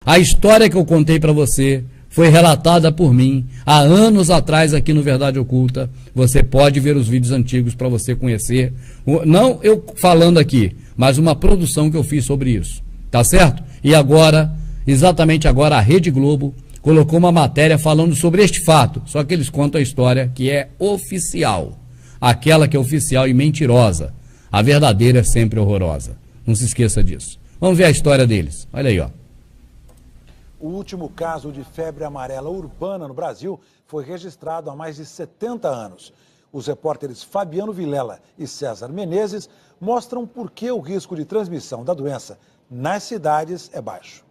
A história que eu contei para você foi relatada por mim há anos atrás aqui no Verdade Oculta. Você pode ver os vídeos antigos para você conhecer. Não eu falando aqui, mas uma produção que eu fiz sobre isso. Tá certo? E agora, exatamente agora, a Rede Globo colocou uma matéria falando sobre este fato. Só que eles contam a história que é oficial. Aquela que é oficial e mentirosa. A verdadeira é sempre horrorosa. Não se esqueça disso. Vamos ver a história deles. Olha aí, ó. O último caso de febre amarela urbana no Brasil foi registrado há mais de 70 anos. Os repórteres Fabiano Vilela e César Menezes mostram por que o risco de transmissão da doença nas cidades é baixo.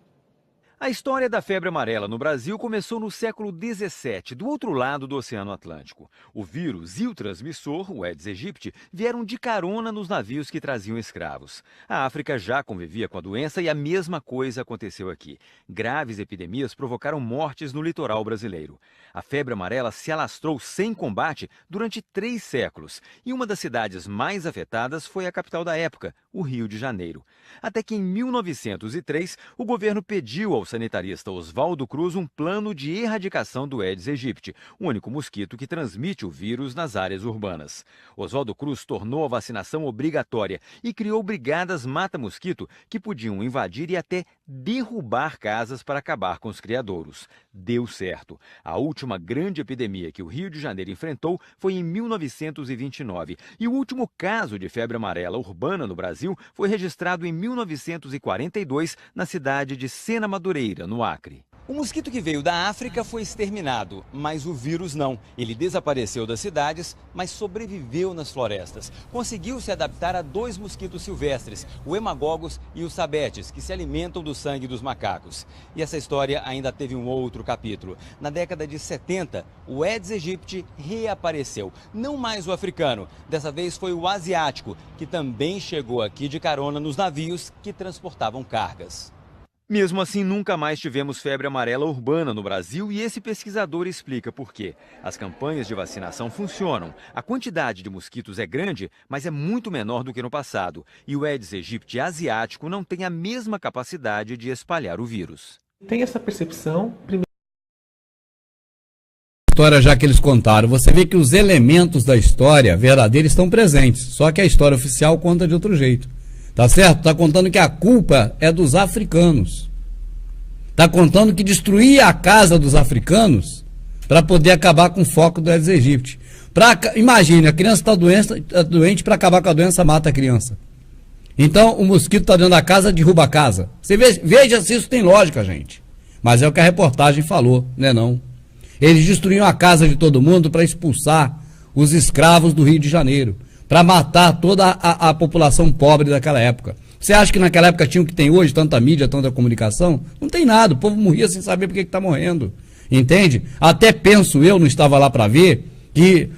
A história da febre amarela no Brasil começou no século XVII, do outro lado do Oceano Atlântico. O vírus e o transmissor, o Aedes aegypti, vieram de carona nos navios que traziam escravos. A África já convivia com a doença e a mesma coisa aconteceu aqui. Graves epidemias provocaram mortes no litoral brasileiro. A febre amarela se alastrou sem combate durante 3 séculos. E uma das cidades mais afetadas foi a capital da época, o Rio de Janeiro. Até que em 1903, o governo pediu ao sanitarista Oswaldo Cruz um plano de erradicação do Aedes aegypti, o único mosquito que transmite o vírus nas áreas urbanas. Oswaldo Cruz tornou a vacinação obrigatória e criou brigadas mata-mosquito que podiam invadir e até derrubar casas para acabar com os criadouros. Deu certo. A última grande epidemia que o Rio de Janeiro enfrentou foi em 1929 e o último caso de febre amarela urbana no Brasil foi registrado em 1942 na cidade de Sena Madureira, no Acre. O mosquito que veio da África foi exterminado, mas o vírus não. Ele desapareceu das cidades, mas sobreviveu nas florestas. Conseguiu se adaptar a 2 mosquitos silvestres, o hemagogos e o sabetes, que se alimentam do sangue dos macacos. E essa história ainda teve um outro capítulo. Na década de 70, o Aedes aegypti reapareceu. Não mais o africano, dessa vez foi o asiático, que também chegou aqui de carona nos navios que transportavam cargas. Mesmo assim, nunca mais tivemos febre amarela urbana no Brasil e esse pesquisador explica por quê. As campanhas de vacinação funcionam. A quantidade de mosquitos é grande, mas é muito menor do que no passado. E o Aedes aegypti asiático não tem a mesma capacidade de espalhar o vírus. Tem essa percepção. História já que eles contaram, você vê que os elementos da história verdadeira estão presentes, só que a história oficial conta de outro jeito. Tá certo? Tá contando que a culpa é dos africanos. Tá contando que destruía a casa dos africanos para poder acabar com o foco do Aedes aegypti. Imagine, a criança está doente, para acabar com a doença mata a criança. Então o mosquito está dentro da casa, derruba a casa. Você veja se isso tem lógica, gente. Mas é o que a reportagem falou, né não? Eles destruíam a casa de todo mundo para expulsar os escravos do Rio de Janeiro, para matar toda a população pobre daquela época. Você acha que naquela época tinha o que tem hoje, tanta mídia, tanta comunicação? Não tem nada, o povo morria sem saber por que está morrendo. Entende? Até penso eu, não estava lá para ver, que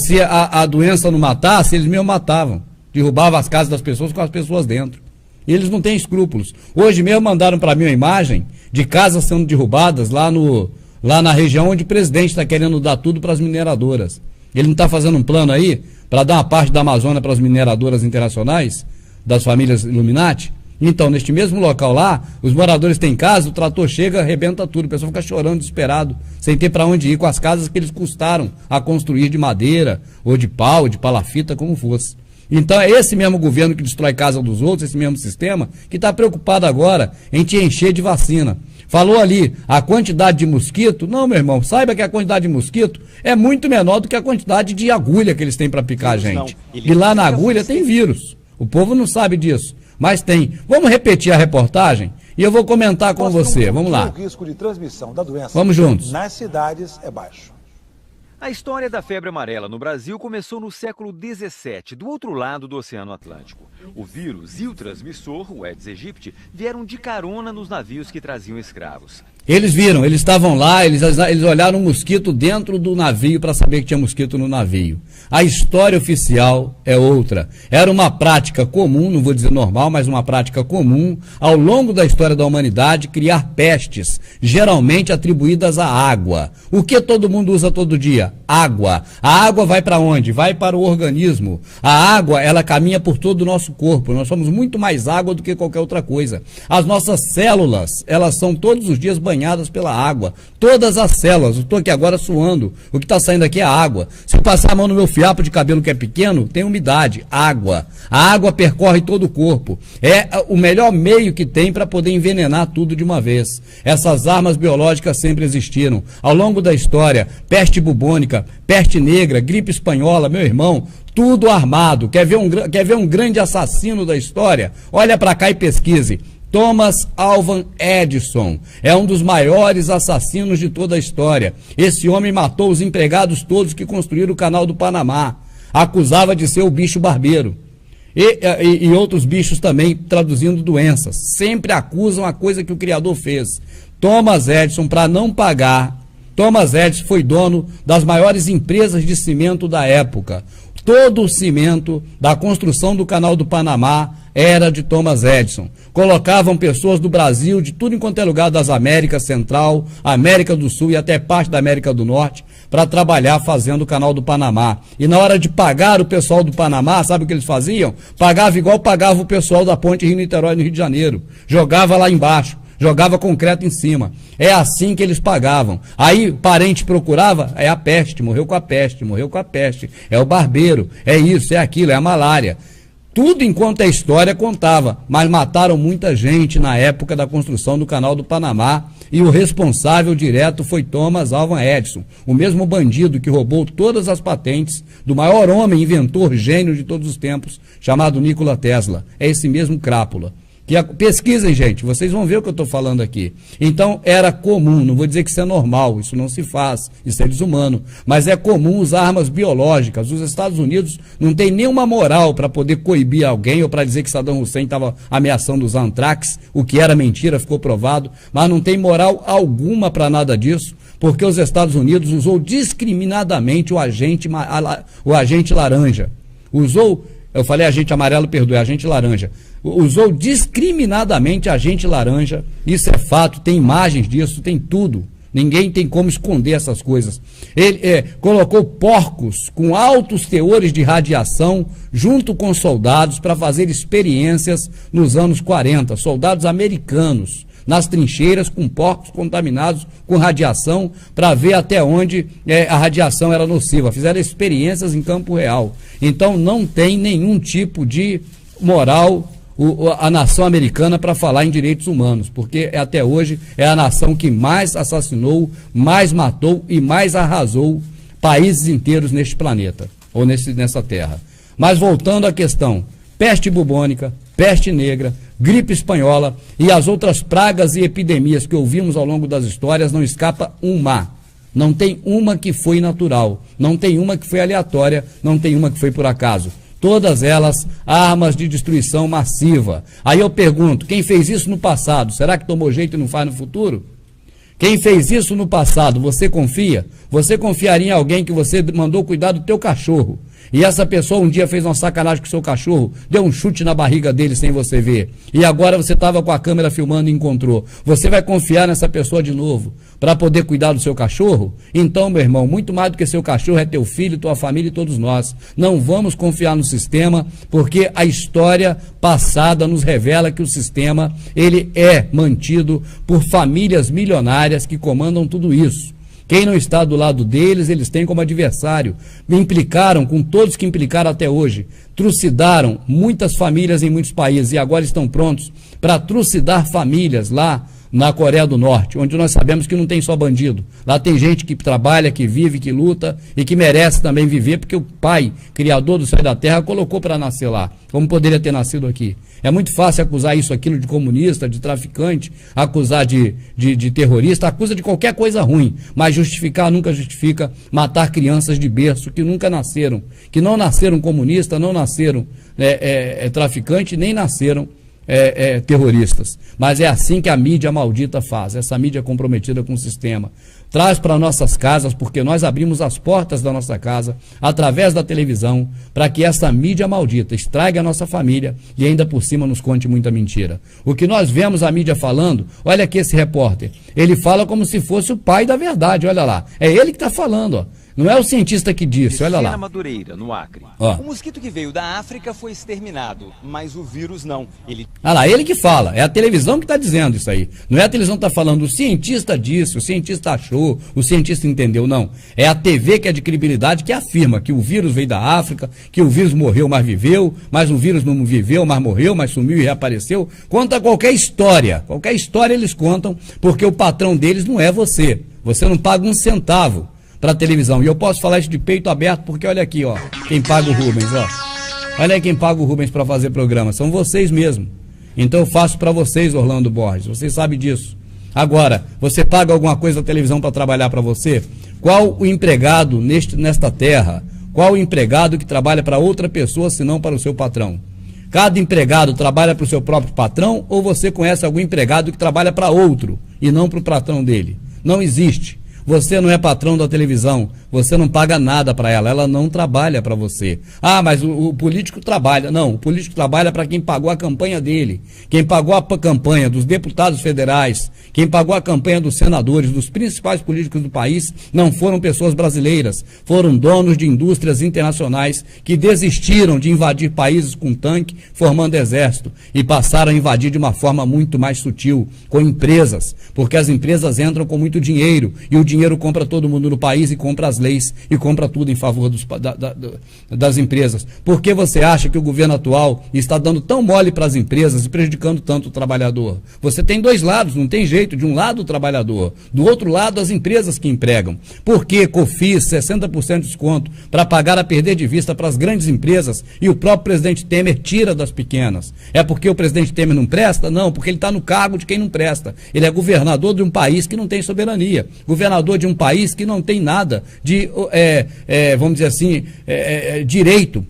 se a doença não matasse, eles mesmo matavam. Derrubavam as casas das pessoas com as pessoas dentro. E eles não têm escrúpulos. Hoje mesmo mandaram para mim uma imagem de casas sendo derrubadas lá na região onde o presidente está querendo dar tudo para as mineradoras. Ele não está fazendo um plano aí para dar uma parte da Amazônia para as mineradoras internacionais, das famílias Illuminati? Então, neste mesmo local lá, os moradores têm casa, o trator chega, arrebenta tudo, o pessoal fica chorando, desesperado, sem ter para onde ir com as casas que eles custaram a construir de madeira, ou de pau, de palafita, como fosse. Então é esse mesmo governo que destrói casa dos outros, esse mesmo sistema, que está preocupado agora em te encher de vacina. Falou ali a quantidade de mosquito. Não, meu irmão, saiba que a quantidade de mosquito é muito menor do que a quantidade de agulha que eles têm para picar a gente. E lá na agulha tem vírus. O povo não sabe disso, mas tem. Vamos repetir a reportagem e eu vou comentar com você. Vamos lá. O risco de transmissão da doença Vamos juntos. nas cidades é baixo. A história da febre amarela no Brasil começou no século XVII, do outro lado do Oceano Atlântico. O vírus e o transmissor, o Aedes aegypti, vieram de carona nos navios que traziam escravos. Eles viram, eles estavam lá, eles olharam um mosquito dentro do navio para saber que tinha mosquito no navio. A história oficial é outra. Era uma prática comum, não vou dizer normal, mas uma prática comum, ao longo da história da humanidade, criar pestes, geralmente atribuídas à água. O que todo mundo usa todo dia? Água. A água vai para onde? Vai para o organismo. A água, ela caminha por todo o nosso corpo. Nós somos muito mais água do que qualquer outra coisa. As nossas células, elas são todos os dias banhadas pela água. Todas as células. Eu estou aqui agora suando. O que está saindo aqui é água. Se eu passar a mão no meu fiapo de cabelo que é pequeno, tem umidade. Água. A água percorre todo o corpo. É o melhor meio que tem para poder envenenar tudo de uma vez. Essas armas biológicas sempre existiram. Ao longo da história, peste bubônica, peste negra, gripe espanhola, meu irmão, tudo armado. Quer ver um grande assassino da história? Olha para cá e pesquise. Thomas Alva Edison é um dos maiores assassinos de toda a história. Esse homem matou os empregados todos que construíram o Canal do Panamá. Acusava de ser o bicho barbeiro. E outros bichos também traduzindo doenças. Sempre acusam a coisa que o Criador fez. Thomas Edison, para não pagar, Thomas Edison foi dono das maiores empresas de cimento da época. Todo o cimento da construção do Canal do Panamá era de Thomas Edison. Colocavam pessoas do Brasil, de tudo enquanto é lugar das Américas Central, América do Sul e até parte da América do Norte, para trabalhar fazendo o Canal do Panamá. E na hora de pagar o pessoal do Panamá, sabe o que eles faziam? Pagava igual pagava o pessoal da Ponte Rio-Niterói no Rio de Janeiro. Jogava lá embaixo. Jogava concreto em cima. É assim que eles pagavam. Aí parente procurava, é a peste, morreu com a peste, morreu com a peste. É o barbeiro, é isso, é aquilo, é a malária. Tudo enquanto a história contava, mas mataram muita gente na época da construção do Canal do Panamá e o responsável direto foi Thomas Alva Edison, o mesmo bandido que roubou todas as patentes do maior homem, inventor, gênio de todos os tempos, chamado Nikola Tesla. É esse mesmo crápula. Pesquisem, gente, vocês vão ver o que eu estou falando aqui. Então, era comum, não vou dizer que isso é normal, isso não se faz, isso é desumano, mas é comum usar armas biológicas. Os Estados Unidos não tem nenhuma moral para poder coibir alguém ou para dizer que Saddam Hussein estava ameaçando usar antrax, o que era mentira, ficou provado, mas não tem moral alguma para nada disso, porque os Estados Unidos usou discriminadamente o agente laranja. Eu falei agente amarelo, perdoe, agente laranja. Usou discriminadamente agente laranja, isso é fato, tem imagens disso, tem tudo. Ninguém tem como esconder essas coisas. Ele colocou porcos com altos teores de radiação junto com soldados para fazer experiências nos anos 40, soldados americanos, nas trincheiras com porcos contaminados com radiação para ver até onde a radiação era nociva. Fizeram experiências em campo real. Então não tem nenhum tipo de moral a nação americana para falar em direitos humanos, porque até hoje é a nação que mais assassinou, mais matou e mais arrasou países inteiros neste planeta, ou nessa terra. Mas voltando à questão, peste bubônica, peste negra, gripe espanhola e as outras pragas e epidemias que ouvimos ao longo das histórias, não escapa uma. Não tem uma que foi natural, não tem uma que foi aleatória, não tem uma que foi por acaso. Todas elas armas de destruição massiva. Aí eu pergunto, quem fez isso no passado, será que tomou jeito e não faz no futuro? Quem fez isso no passado, você confia? Você confiaria em alguém que você mandou cuidar do teu cachorro? E essa pessoa um dia fez uma sacanagem com o seu cachorro, deu um chute na barriga dele sem você ver. E agora você estava com a câmera filmando e encontrou. Você vai confiar nessa pessoa de novo para poder cuidar do seu cachorro? Então, meu irmão, muito mais do que seu cachorro é teu filho, tua família e todos nós. Não vamos confiar no sistema, porque a história passada nos revela que o sistema ele é mantido por famílias milionárias que comandam tudo isso. Quem não está do lado deles, eles têm como adversário. Me implicaram com todos que implicaram até hoje. Trucidaram muitas famílias em muitos países e agora estão prontos para trucidar famílias lá na Coreia do Norte, onde nós sabemos que não tem só bandido. Lá tem gente que trabalha, que vive, que luta e que merece também viver, porque o pai, criador do céu e da terra, colocou para nascer lá, como poderia ter nascido aqui. É muito fácil acusar isso, aquilo de comunista, de traficante, acusar de terrorista, acusa de qualquer coisa ruim, mas justificar nunca justifica matar crianças de berço que nunca nasceram, que não nasceram comunistas, não nasceram traficante, nem nasceram terroristas. Mas é assim que a mídia maldita faz, essa mídia comprometida com o sistema. Traz para nossas casas, porque nós abrimos as portas da nossa casa, através da televisão, para que essa mídia maldita estrague a nossa família e ainda por cima nos conte muita mentira. O que nós vemos a mídia falando, olha aqui esse repórter, ele fala como se fosse o pai da verdade, olha lá. É ele que está falando, ó. Não é o cientista que disse, olha lá. Madureira, no Acre. Ó. O mosquito que veio da África foi exterminado, mas o vírus não. Olha lá, ele que fala, é a televisão que está dizendo isso aí. Não é a televisão que está falando, o cientista disse, o cientista achou, o cientista entendeu, não. É a TV que é de credibilidade que afirma que o vírus veio da África, que o vírus morreu, mas viveu, mas o vírus não viveu, mas morreu, mas sumiu e reapareceu. Conta qualquer história eles contam, porque o patrão deles não é você. Você não paga um centavo para a televisão. E eu posso falar isso de peito aberto, porque olha aqui, ó, quem paga o Rubens, ó. Olha aí quem paga o Rubens para fazer programa, são vocês mesmo. Então eu faço para vocês, Orlando Borges, vocês sabem disso. Agora, você paga alguma coisa da televisão para trabalhar para você? Qual o empregado nesta terra, qual o empregado que trabalha para outra pessoa, senão para o seu patrão? Cada empregado trabalha para o seu próprio patrão, ou você conhece algum empregado que trabalha para outro e não para o patrão dele? Não existe. Você não é patrão da televisão, você não paga nada para ela não trabalha para você. Ah, mas o político trabalha. Não, o político trabalha para quem pagou a campanha dele, quem pagou a campanha dos deputados federais, quem pagou a campanha dos senadores, dos principais políticos do país, não foram pessoas brasileiras, foram donos de indústrias internacionais que desistiram de invadir países com tanque, formando exército, e passaram a invadir de uma forma muito mais sutil, com empresas, porque as empresas entram com muito dinheiro, e o dinheiro compra todo mundo no país e compra as leis e compra tudo em favor das empresas. Por que você acha que o governo atual está dando tão mole para as empresas e prejudicando tanto o trabalhador? Você tem dois lados, não tem jeito. De um lado o trabalhador, do outro lado as empresas que empregam. Por que COFINS, 60% de desconto para pagar a perder de vista para as grandes empresas e o próprio presidente Temer tira das pequenas? É porque o presidente Temer não presta? Não, porque ele está no cargo de quem não presta. Ele é governador de um país que não tem soberania, governador de um país que não tem nada de, vamos dizer assim, direito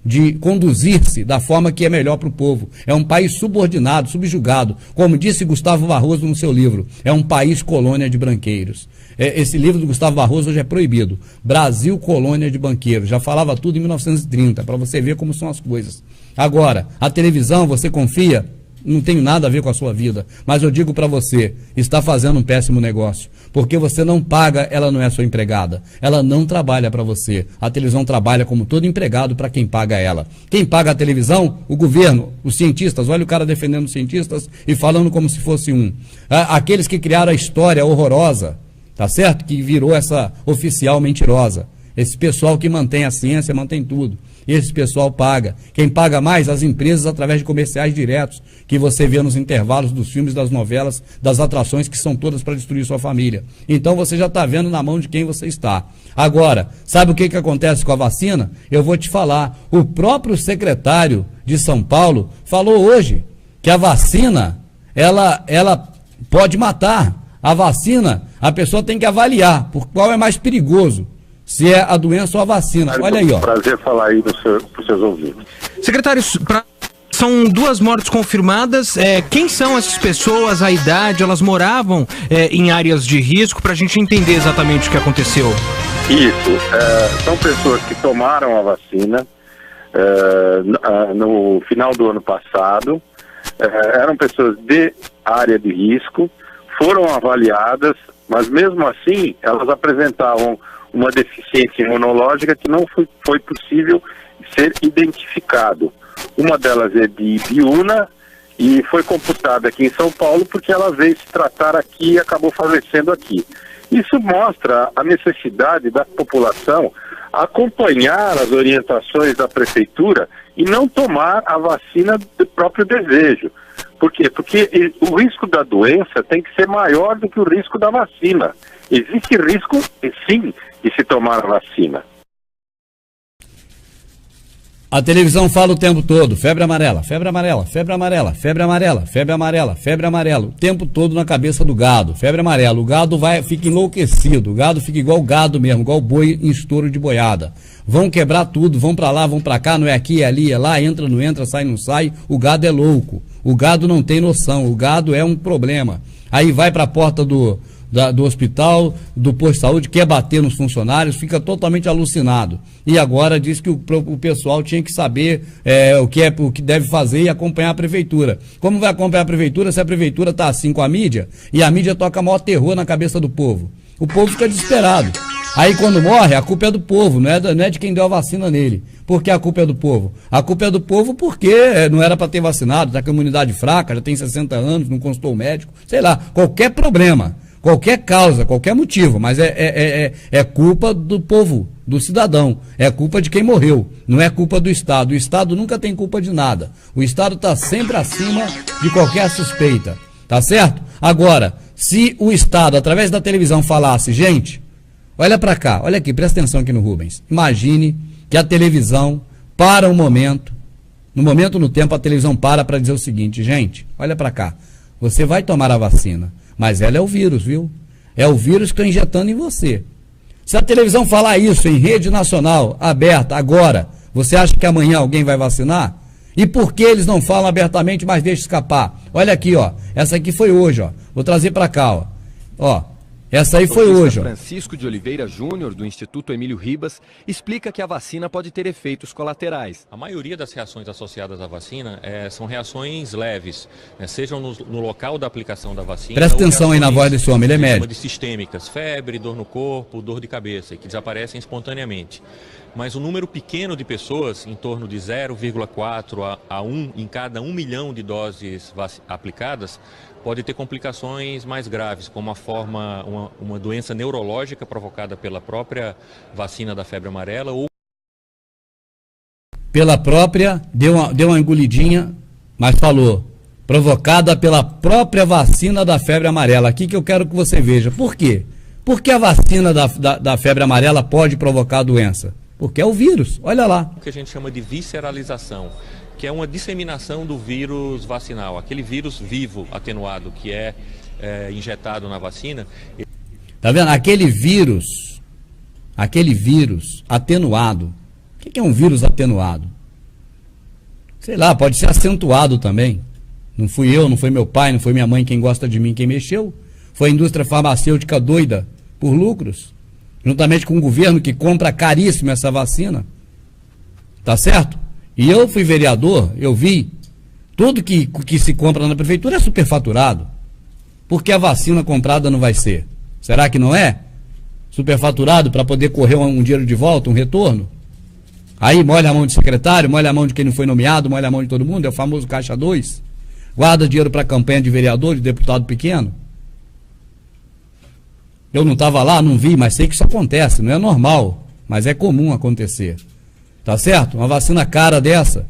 de conduzir-se da forma que é melhor para o povo. É um país subordinado, subjugado, como disse Gustavo Barroso no seu livro, é um país colônia de branqueiros. Esse livro do Gustavo Barroso hoje é proibido. Brasil, colônia de banqueiros. Já falava tudo em 1930, para você ver como são as coisas. Agora, a televisão, você confia? Não tem nada a ver com a sua vida, mas eu digo para você, está fazendo um péssimo negócio, porque você não paga, ela não é sua empregada, ela não trabalha para você, a televisão trabalha como todo empregado para quem paga ela. Quem paga a televisão? O governo, os cientistas, olha o cara defendendo os cientistas e falando como se fosse um. Aqueles que criaram a história horrorosa, tá certo? Que virou essa oficial mentirosa, esse pessoal que mantém a ciência, mantém tudo. Esse pessoal paga. Quem paga mais? As empresas através de comerciais diretos que você vê nos intervalos dos filmes, das novelas, das atrações que são todas para destruir sua família. Então você já está vendo na mão de quem você está. Agora, sabe o que acontece com a vacina? Eu vou te falar. O próprio secretário de São Paulo falou hoje que a vacina, ela pode matar. A vacina, a pessoa tem que avaliar por qual é mais perigoso. Se é a doença ou a vacina. Olha aí, ó. Prazer falar aí para os seus ouvintes. Secretário, são 2 mortes confirmadas. Quem são essas pessoas, a idade, elas moravam em áreas de risco, para a gente entender exatamente o que aconteceu? Isso, são pessoas que tomaram a vacina no final do ano passado, eram pessoas de área de risco, foram avaliadas, mas mesmo assim elas apresentavam uma deficiência imunológica que não foi possível ser identificado. Uma delas é de Ibiúna e foi computada aqui em São Paulo porque ela veio se tratar aqui e acabou falecendo aqui. Isso mostra a necessidade da população acompanhar as orientações da prefeitura e não tomar a vacina do próprio desejo. Por quê? Porque o risco da doença tem que ser maior do que o risco da vacina. Existe risco, sim, de se tomar a vacina. A televisão fala o tempo todo, febre amarela, febre amarela, febre amarela, febre amarela, febre amarela, febre amarela, o tempo todo na cabeça do gado, febre amarela, o gado fica enlouquecido, o gado fica igual gado mesmo, igual boi em estouro de boiada. Vão quebrar tudo, vão pra lá, vão pra cá, não é aqui, é ali, é lá, entra, não entra, sai, não sai, o gado é louco. O gado não tem noção, o gado é um problema. Aí vai para a porta do hospital, do posto de saúde, quer bater nos funcionários, fica totalmente alucinado. E agora diz que o pessoal tinha que saber o que deve fazer e acompanhar a prefeitura. Como vai acompanhar a prefeitura se a prefeitura está assim com a mídia e a mídia toca maior terror na cabeça do povo? O povo fica desesperado. Aí quando morre, a culpa é do povo, não é de quem deu a vacina nele. Por que a culpa é do povo? A culpa é do povo porque não era para ter vacinado, está com a imunidade fraca, já tem 60 anos, não consultou o médico, sei lá, qualquer problema. Qualquer causa, qualquer motivo, mas é culpa do povo, do cidadão. É culpa de quem morreu, não é culpa do Estado. O Estado nunca tem culpa de nada. O Estado está sempre acima de qualquer suspeita, tá certo? Agora, se o Estado, através da televisão, falasse, gente, olha para cá, olha aqui, presta atenção aqui no Rubens. Imagine que a televisão para um momento, no tempo a televisão para dizer o seguinte, gente, olha para cá, você vai tomar a vacina. Mas ela é o vírus, viu? É o vírus que está injetando em você. Se a televisão falar isso em rede nacional, aberta, agora, você acha que amanhã alguém vai vacinar? E por que eles não falam abertamente, mas deixam escapar? Olha aqui, ó. Essa aqui foi hoje, ó. Vou trazer para cá, ó. Ó. Essa aí foi hoje, ó. Francisco de Oliveira Júnior, do Instituto Emílio Ribas, explica que a vacina pode ter efeitos colaterais. A maioria das reações associadas à vacina são reações leves, sejam no local da aplicação da vacina. Presta atenção aí na voz desse homem, ele é médico. De sistêmicas, febre, dor no corpo, dor de cabeça, que desaparecem espontaneamente. Mas um número pequeno de pessoas, em torno de 0,4 a 1 em cada 1 milhão de doses aplicadas, pode ter complicações mais graves, como uma doença neurológica provocada pela própria vacina da febre amarela ou pela própria, deu uma engolidinha, mas falou, provocada pela própria vacina da febre amarela. Aqui que eu quero que você veja. Por quê? Porque a vacina da febre amarela pode provocar a doença? Porque é o vírus, olha lá. O que a gente chama de visceralização, que é uma disseminação do vírus vacinal, aquele vírus vivo, atenuado, que é injetado na vacina. Tá vendo? Aquele vírus atenuado. O que é um vírus atenuado? Sei lá, pode ser acentuado também. Não fui eu, não foi meu pai, não foi minha mãe quem gosta de mim, quem mexeu. Foi a indústria farmacêutica doida por lucros, juntamente com o governo que compra caríssimo essa vacina. Tá certo? E eu fui vereador, eu vi, tudo que se compra na prefeitura é superfaturado. Por que a vacina comprada não vai ser? Será que não é? Superfaturado para poder correr um dinheiro de volta, um retorno? Aí molha a mão de secretário, molha a mão de quem não foi nomeado, molha a mão de todo mundo, é o famoso caixa 2. Guarda dinheiro para campanha de vereador, de deputado pequeno. Eu não estava lá, não vi, mas sei que isso acontece, não é normal, mas é comum acontecer. Tá certo? Uma vacina cara dessa,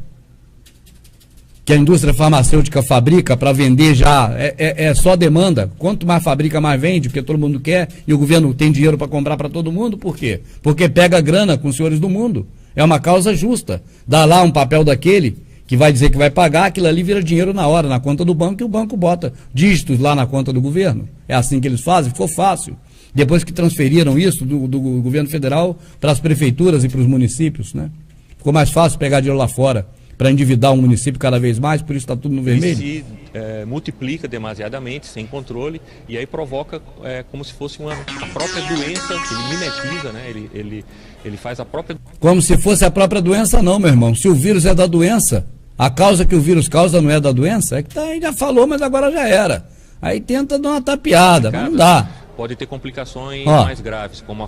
que a indústria farmacêutica fabrica para vender já, é só demanda. Quanto mais fabrica, mais vende, porque todo mundo quer, e o governo tem dinheiro para comprar para todo mundo, por quê? Porque pega grana com os senhores do mundo. É uma causa justa. Dá lá um papel daquele, que vai dizer que vai pagar, aquilo ali vira dinheiro na hora, na conta do banco, e o banco bota dígitos lá na conta do governo. É assim que eles fazem, ficou fácil. Depois que transferiram isso do governo federal para as prefeituras e para os municípios, né? Ficou mais fácil pegar dinheiro lá fora para endividar um município cada vez mais, por isso está tudo no vermelho. Ele se multiplica demasiadamente, sem controle, e aí provoca como se fosse a própria doença, ele mimetiza, né? Ele faz a própria... Como se fosse a própria doença, não, meu irmão. Se o vírus é da doença, a causa que o vírus causa não é da doença, é que já falou, mas agora já era. Aí tenta dar uma tapeada, mas não dá. Pode ter complicações mais graves, como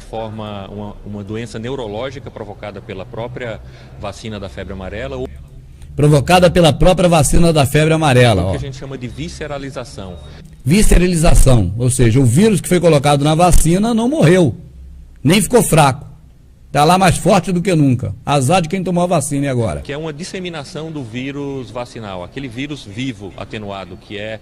uma doença neurológica provocada pela própria vacina da febre amarela. Provocada pela própria vacina da febre amarela. O que a gente chama de visceralização. Visceralização, ou seja, o vírus que foi colocado na vacina não morreu, nem ficou fraco. Está lá mais forte do que nunca. Azar de quem tomou a vacina e agora? Que é uma disseminação do vírus vacinal, aquele vírus vivo, atenuado, que é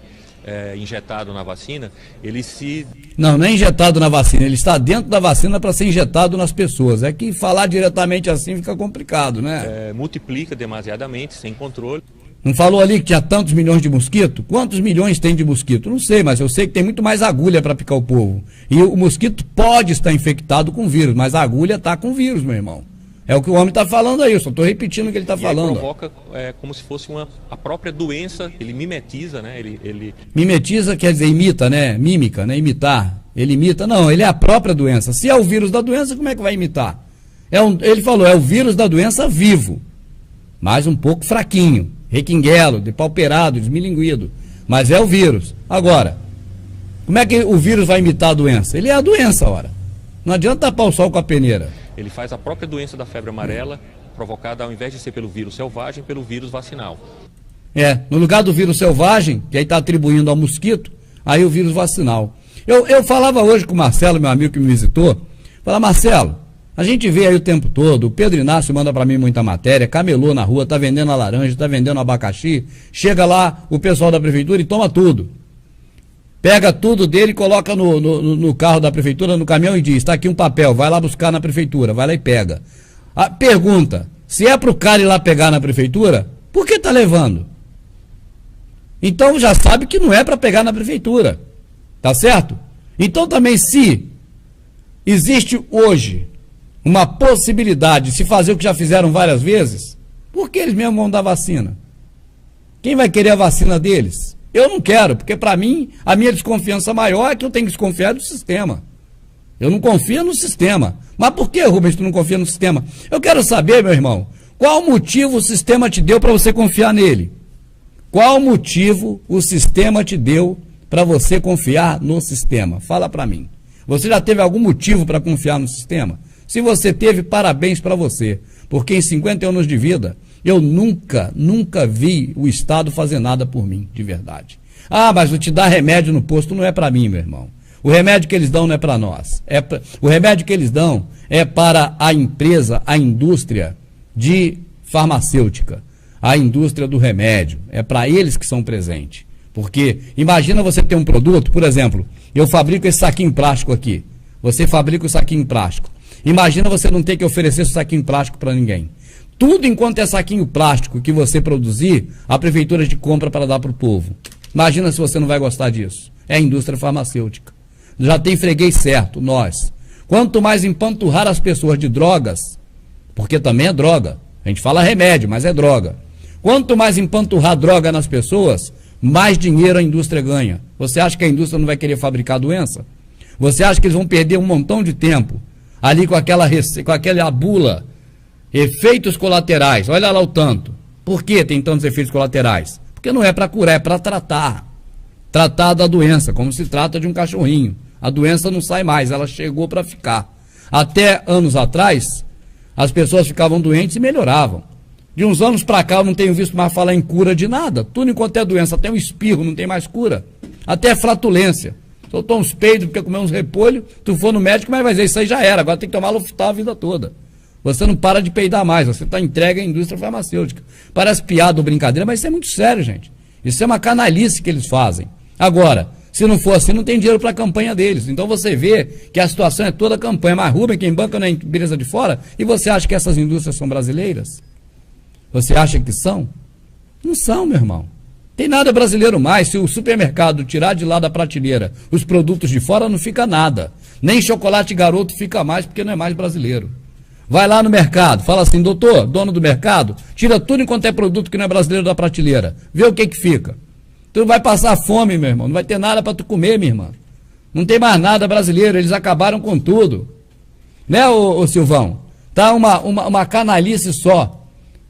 injetado na vacina, ele se... Não é injetado na vacina, ele está dentro da vacina para ser injetado nas pessoas. É que falar diretamente assim fica complicado, né? Multiplica demasiadamente, sem controle. Não falou ali que tinha tantos milhões de mosquito? Quantos milhões tem de mosquito? Não sei, mas eu sei que tem muito mais agulha para picar o povo. E o mosquito pode estar infectado com vírus, mas a agulha está com vírus, meu irmão. É o que o homem está falando aí, eu só estou repetindo o que ele está falando. Ele provoca como se fosse a própria doença, ele mimetiza, né? Mimetiza quer dizer imita, né? Mímica, né? Imitar. Ele imita, não, ele é a própria doença. Se é o vírus da doença, como é que vai imitar? Ele falou, é o vírus da doença vivo, mas um pouco fraquinho, requinguelo, depauperado, desmilinguido, mas é o vírus. Agora, como é que o vírus vai imitar a doença? Ele é a doença, ora. Não adianta tapar o sol com a peneira. Ele faz a própria doença da febre amarela, provocada ao invés de ser pelo vírus selvagem, pelo vírus vacinal. No lugar do vírus selvagem, que aí está atribuindo ao mosquito, aí o vírus vacinal. Eu falava hoje com o Marcelo, meu amigo que me visitou, Marcelo, a gente vê aí o tempo todo, o Pedro Inácio manda para mim muita matéria, camelô na rua, tá vendendo a laranja, tá vendendo abacaxi, chega lá o pessoal da prefeitura e toma tudo. Pega tudo dele e coloca no carro da prefeitura, no caminhão e diz, está aqui um papel, vai lá buscar na prefeitura, vai lá e pega. Pergunta, se é para o cara ir lá pegar na prefeitura, por que tá levando? Então já sabe que não é para pegar na prefeitura, tá certo? Então também se existe hoje uma possibilidade de se fazer o que já fizeram várias vezes, por que eles mesmos vão dar vacina? Quem vai querer a vacina deles? Eu não quero, porque para mim, a minha desconfiança maior é que eu tenho que desconfiar do sistema. Eu não confio no sistema. Mas por que, Rubens, tu não confia no sistema? Eu quero saber, meu irmão, qual motivo o sistema te deu para você confiar nele? Qual motivo o sistema te deu para você confiar no sistema? Fala para mim. Você já teve algum motivo para confiar no sistema? Se você teve, parabéns para você. Porque em 50 anos de vida, eu nunca vi o Estado fazer nada por mim, de verdade. Mas o te dar remédio no posto não é para mim, meu irmão. O remédio que eles dão não é para nós. O remédio que eles dão é para a empresa, a indústria de farmacêutica, a indústria do remédio. É para eles que são presentes. Porque imagina você ter um produto, por exemplo, eu fabrico esse saquinho plástico aqui. Você fabrica o saquinho plástico. Imagina você não ter que oferecer esse saquinho plástico para ninguém. Tudo enquanto é saquinho plástico que você produzir, a prefeitura te compra para dar para o povo. Imagina se você não vai gostar disso. É a indústria farmacêutica. Já tem freguês certo, nós. Quanto mais empanturrar as pessoas de drogas, porque também é droga. A gente fala remédio, mas é droga. Quanto mais empanturrar droga nas pessoas, mais dinheiro a indústria ganha. Você acha que a indústria não vai querer fabricar doença? Você acha que eles vão perder um montão de tempo ali com aquela bula, efeitos colaterais? Olha lá o tanto. Por que tem tantos efeitos colaterais? Porque não é para curar, é para tratar. Tratar da doença, como se trata de um cachorrinho. A doença não sai mais, ela chegou para ficar. Até anos atrás, as pessoas ficavam doentes e melhoravam. De uns anos para cá, eu não tenho visto mais falar em cura de nada. Tudo enquanto é doença, até um espirro não tem mais cura. Até flatulência. Soltou uns peidos porque comeu uns repolhos, tu for no médico, mas vai dizer, isso aí já era, agora tem que tomar Luftal a vida toda. Você não para de peidar mais, você está entregue à indústria farmacêutica. Parece piada ou brincadeira, mas isso é muito sério, gente. Isso é uma canalice que eles fazem. Agora, se não for assim, não tem dinheiro para a campanha deles. Então você vê que a situação é toda campanha. Mas Rubem, quem banca não é empresa de fora? E você acha que essas indústrias são brasileiras? Você acha que são? Não são, meu irmão. Tem nada brasileiro mais. Se o supermercado tirar de lá da prateleira os produtos de fora, não fica nada. Nem chocolate Garoto fica mais, porque não é mais brasileiro. Vai lá no mercado, fala assim, doutor, dono do mercado, tira tudo enquanto é produto que não é brasileiro da prateleira. Vê o que fica. Tu vai passar fome, meu irmão. Não vai ter nada para tu comer, minha irmã. Não tem mais nada brasileiro. Eles acabaram com tudo. Né, ô Silvão? Tá uma canalice só.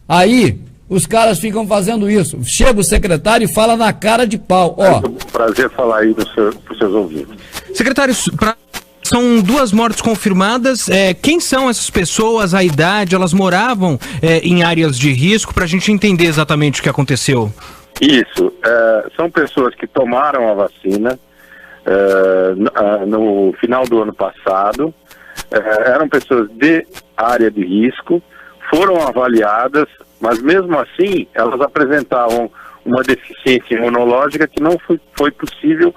Aí, os caras ficam fazendo isso. Chega o secretário e fala na cara de pau. Ó. É um prazer falar aí para os seus ouvintes. Secretário, são 2 mortes confirmadas. Quem são essas pessoas, a idade? Elas moravam em áreas de risco? Para a gente entender exatamente o que aconteceu. Isso. São pessoas que tomaram a vacina no final do ano passado. Eram pessoas de área de risco. Foram avaliadas, mas mesmo assim elas apresentavam uma deficiência imunológica que não foi possível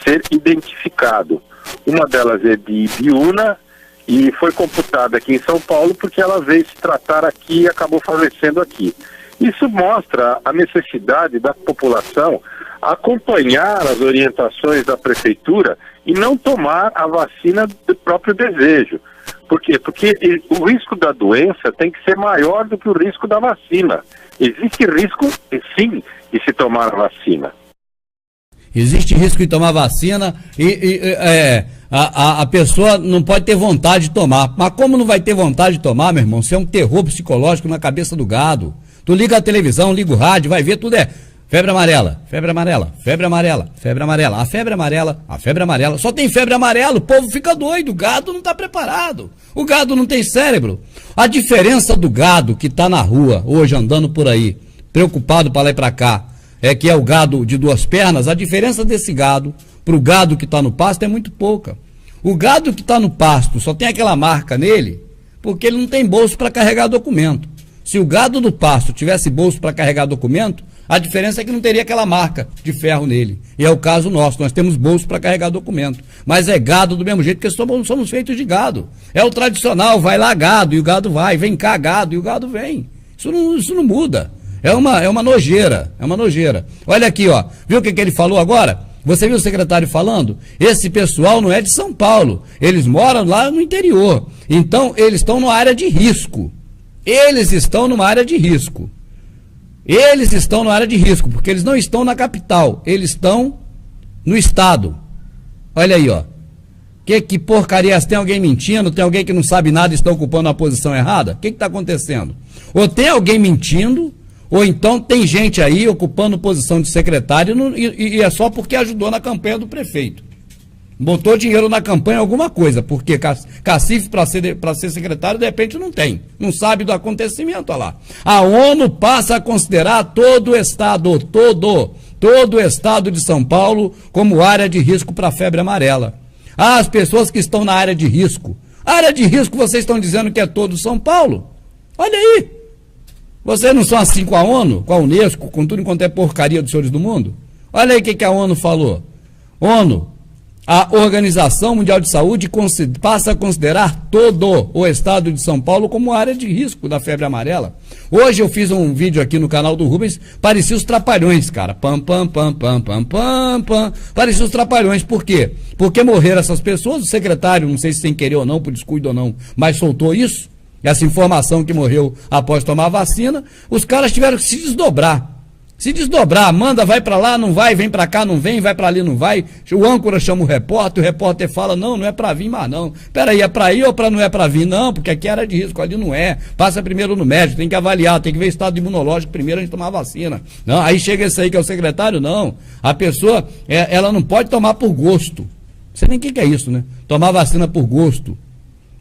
ser identificado. Uma delas é de Ibiúna e foi computada aqui em São Paulo porque ela veio se tratar aqui e acabou falecendo aqui. Isso mostra a necessidade da população acompanhar as orientações da prefeitura e não tomar a vacina do próprio desejo. Por quê? Porque o risco da doença tem que ser maior do que o risco da vacina. Existe risco, sim, de se tomar a vacina. Existe risco de tomar vacina a pessoa não pode ter vontade de tomar. Mas como não vai ter vontade de tomar, meu irmão? Isso é um terror psicológico na cabeça do gado. Tu liga a televisão, liga o rádio, vai ver, tudo é febre amarela, febre amarela, febre amarela, febre amarela, a febre amarela, a febre amarela. Só tem febre amarela, o povo fica doido, o gado não está preparado. O gado não tem cérebro. A diferença do gado que está na rua, hoje andando por aí, preocupado para lá e para cá, que é o gado de duas pernas, a diferença desse gado para o gado que está no pasto é muito pouca. O gado que está no pasto só tem aquela marca nele porque ele não tem bolso para carregar documento. Se o gado do pasto tivesse bolso para carregar documento, a diferença é que não teria aquela marca de ferro nele. E é o caso nosso, nós temos bolso para carregar documento. Mas é gado do mesmo jeito, porque somos feitos de gado. É o tradicional, vai lá gado, e o gado vai, vem cá gado, e o gado vem. Isso não muda. É uma nojeira, é uma nojeira. Olha aqui, ó, viu o que ele falou agora? Você viu o secretário falando? Esse pessoal não é de São Paulo, eles moram lá no interior. Então, eles estão numa área de risco. Eles estão numa área de risco. Eles estão na área de risco, porque eles não estão na capital, eles estão no estado. Olha aí, ó. Que porcaria, tem alguém mentindo, tem alguém que não sabe nada e está ocupando a posição errada? O que está acontecendo? Ou tem alguém mentindo, ou então tem gente aí ocupando posição de secretário e é só porque ajudou na campanha do prefeito. Botou dinheiro na campanha alguma coisa, porque cacife para ser secretário de repente não tem, não sabe do acontecimento, olha lá. A ONU passa a considerar todo o estado, todo o estado de São Paulo como área de risco para a febre amarela. As pessoas que estão na área de risco, vocês estão dizendo que é todo São Paulo? Olha aí, vocês não são assim com a ONU, com a Unesco, com tudo enquanto é porcaria dos senhores do mundo? Olha aí o que a ONU falou. ONU, a Organização Mundial de Saúde passa a considerar todo o estado de São Paulo como área de risco da febre amarela. Hoje eu fiz um vídeo aqui no canal do Rubens, parecia os Trapalhões, cara. Pam, pam, pam, pam, pam, pam, pam. Parecia os Trapalhões, por quê? Porque morreram essas pessoas, o secretário, não sei se sem querer ou não, por descuido ou não, mas soltou isso, essa informação que morreu após tomar a vacina, os caras tiveram que se desdobrar. Se desdobrar, manda, vai pra lá, não vai, vem pra cá, não vem, vai pra ali, não vai. O âncora chama o repórter fala, não é pra vir mais não. Peraí, é pra ir ou não é pra vir? Não, porque aqui era de risco, ali não é. Passa primeiro no médico, tem que avaliar, tem que ver estado imunológico primeiro antes de tomar a vacina. Não, aí chega esse aí que é o secretário, não. A pessoa, ela não pode tomar por gosto. Você nem o que é isso, né? Tomar vacina por gosto.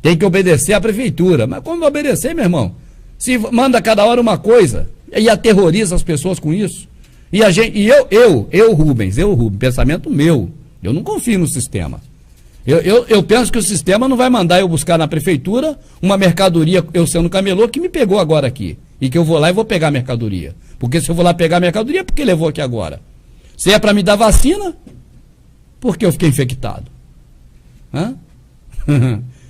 Tem que obedecer à prefeitura. Mas como obedecer, meu irmão? Se manda cada hora uma coisa e aterroriza as pessoas com isso. E a gente, Rubens, pensamento meu, eu não confio no sistema. Eu penso que o sistema não vai mandar eu buscar na prefeitura uma mercadoria, eu sendo camelô, que me pegou agora aqui. E que eu vou lá e vou pegar a mercadoria. Porque se eu vou lá pegar a mercadoria, é porque levou aqui agora. Se é para me dar vacina, porque eu fiquei infectado. Hã?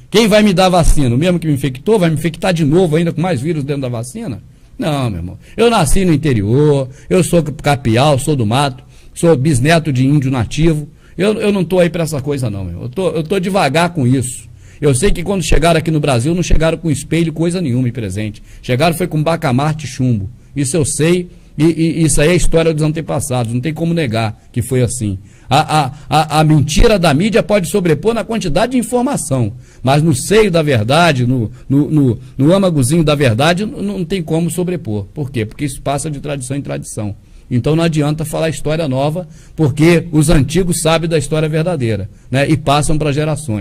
Quem vai me dar vacina? O mesmo que me infectou, vai me infectar de novo ainda com mais vírus dentro da vacina? Não, meu irmão. Eu nasci no interior, eu sou capial, sou do mato, sou bisneto de índio nativo. Eu não estou aí para essa coisa não, meu irmão. Eu tô devagar com isso. Eu sei que quando chegaram aqui no Brasil, não chegaram com espelho, coisa nenhuma em presente. Chegaram foi com bacamarte e chumbo. Isso eu sei, e isso aí é a história dos antepassados, não tem como negar que foi assim. A mentira da mídia pode sobrepor na quantidade de informação, mas no seio da verdade, no âmagozinho da verdade, não tem como sobrepor. Por quê? Porque isso passa de tradição em tradição. Então não adianta falar história nova, porque os antigos sabem da história verdadeira, né? E passam para gerações.